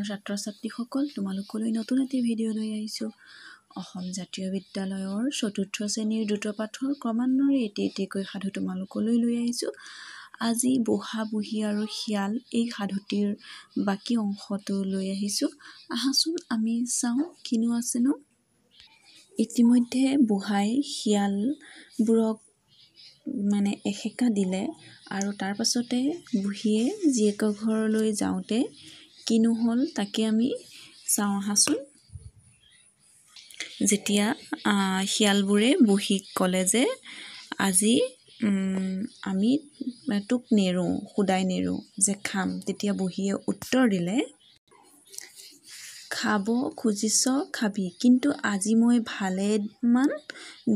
ছাত্ৰ ছাত্ৰীসকল, তোমালোকলৈ নতুন এটি ভিডিঅ' লৈ আহিছোঁ। অসম জাতীয় বিদ্যালয়ৰ ৪ৰ্থ শ্ৰেণীৰ দ্ৰুত পাঠৰ ক্ৰমান্বয়ে এটি সাধু তোমালোকলৈ লৈ আহিছোঁ। আজি বুঢ়া বুঢ়ী আৰু শিয়াল এই সাধুটিৰ বাকী অংশটো লৈ আহিছোঁ। আহাচোন আমি চাওঁ কিনো আছেনো। ইতিমধ্যে বুঢ়াই শিয়ালবোৰক এসেকা দিলে আৰু তাৰ পাছতে বুঢ়ীয়ে জীয়েকৰ ঘৰলৈ যাওঁতে কিনো হ'ল তাকে আমি চাওঁ আহাচোন। যেতিয়া শিয়ালবোৰে বুঢ়ীক ক'লে যে আজি আমি তোক নেৰোঁ, শুদাই নেৰোঁ, যে খাম, তেতিয়া বুঢ়ীয়ে উত্তৰ দিলে, খাব খুজিছ খাবি, কিন্তু আজি মই ভালেমান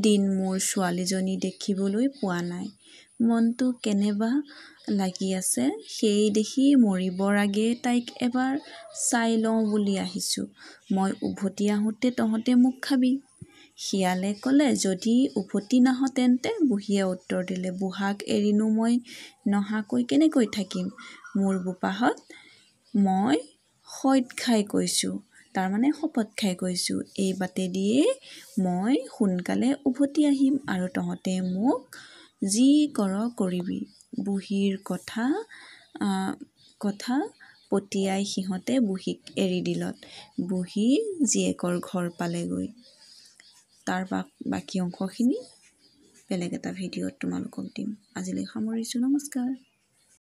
দিন মোৰ ছোৱালীজনী দেখিবলৈ পোৱা নাই। মনটো কেনেবা লাগি আছে, সেই দেখি মৰিবৰ আগে তাইক এবাৰ চাই লওঁ বুলি আহিছোঁ। মই উভতি আহোঁতে তহঁতে মোক খাবি। শিয়ালে ক'লে, যদি উভতি নাহ তেন্তে? বুঢ়ীয়ে উত্তৰ দিলে, বুঢ়াক এৰিনো মই নহাকৈ কেনেকৈ থাকিম? মোৰ বোপাহঁত, মই শপত খাই কৈছোঁ, এই বাটেদিয়েই মই সোনকালে উভতি আহিম আৰু তহঁতে মোক যি কৰ কৰিবি। বুঢ়ীৰ কথা পতিয়াই সিহঁতে বুঢ়ীক এৰি দিলত বুঢ়ী জীয়েকৰ ঘৰ পালেগৈ। তাৰ বাকী অংশখিনি বেলেগ এটা ভিডিঅ'ত তোমালোকক দিম। আজিলৈ সামৰিছোঁ, নমস্কাৰ।